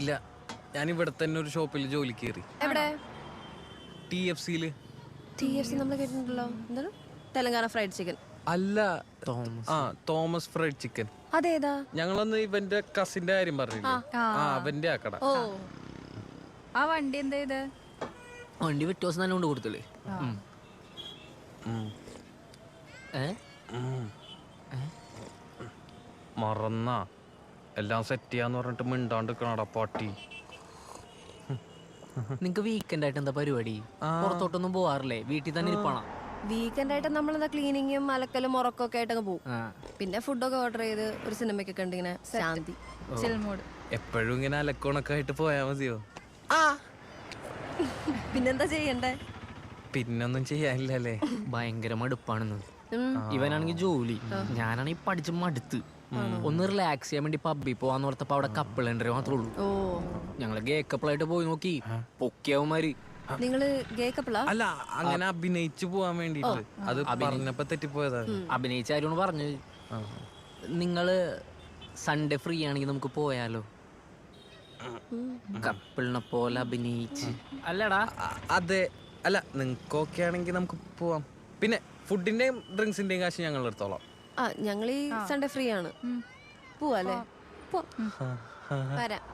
ഇല്ല, ഞാൻ ഇവിടെ തന്നെ ഒരു ഷോപ്പിൽ ജോലി കയറി. എവിടെ? TFCയില്. TFC നമ്മൾ കേട്ടിട്ടുണ്ടല്ലോ. എന്താണ്? Telangana fried chicken. അല്ല, തോമസ് ഫ്രൈഡ് ചിക്കൻ. അതേതാ? ഞങ്ങളന്ന് ഇവന്റെ കസിന്റെ കാര്യം പറഞ്ഞില്ലേ, അവന്റെ ആ കട. ഓ, ആ വണ്ടി എന്താ ഇത്? വണ്ടി വിറ്റോസ് നല്ല കൊണ്ട് കൊടുത്തില്ലേ? മറന്ന എല്ലാം സെറ്റ് ചെയ്യാന്ന് പറഞ്ഞിട്ട് മിണ്ടാണ്ട് കണടാ പാട്ടി. നിങ്ങക്ക് വീക്കെൻഡ് ആയിട്ട് എന്താ പരിപാടി? പുറത്തോട്ടൊന്നും പോവാറില്ലേ? വീട്ടിൽ തന്നെ ഇരിപ്പാണോ? വീക്കെൻഡ് ആയിട്ട് നമ്മളെന്താ ക്ലീനിങ്ങും അലക്കലും ഉറക്കൊക്കെ ആയിട്ടങ്ങ് പോകും. പിന്നെ ഫുഡൊക്കെ ഓർഡർ ചെയ്ത് ഒരു സിനിമയ്ക്ക് കണ്ട് ഇങ്ങനെ ശാന്തി ചിൽമൂഡ്. എപ്പോഴും ഇങ്ങനെ അലക്കോണൊക്കെ ആയിട്ട് പോയാ മതിയോ? പിന്നെന്താ ചെയ്യണ്ടേ? പിന്നൊന്നും ചെയ്യാനില്ലല്ലേ? ഭയങ്കര മടുപ്പാണെന്ന്. ഇവനാണെങ്കിൽ ജോലി, ഞാനാണെങ്കിൽ പഠിച്ച് മടുത്ത്. ഒന്ന് റിലാക്സ് ചെയ്യാൻ വേണ്ടി പബ്ബിൽ പോവാന്ന് ഓർത്തപ്പോ അവിടെ കപ്പിൾ എൻട്രി മാത്രമേ ഉള്ളൂ. ഓ, ഞങ്ങള് ഗേ കപ്പിളായിട്ട് പോയി നോക്കി, പൊക്കിയവന്മാര്. നിങ്ങള് ഗേ കപ്പിളാ? അല്ല, അങ്ങനെ അഭിനയിച്ചു പോവാൻ വേണ്ടിട്ട്. അത് പറഞ്ഞപ്പോ തെറ്റിപ്പോയതാണ്. അഭിനയിച്ചാരോന്ന് പറഞ്ഞു. നിങ്ങള് സൺഡേ ഫ്രീ ആണെങ്കിൽ നമുക്ക് പോയാലോ? കപ്പിളിനെ പോലെ അഭിനയിച്ച്. അല്ലടാ, അതെ. അല്ല, നിങ്ങൾക്ക് ഓക്കെ ആണെങ്കിൽ നമുക്ക് പോവാം. പിന്നെ ഫുഡിന്റെയും ഡ്രിങ്ക്സിന്റെയും കാശ് ഞങ്ങൾ എടുത്തോളാം. ഞങ്ങൾ ഈ സൺഡേ ഫ്രീ ആണ്. പോവാല്ലേ? വരാം.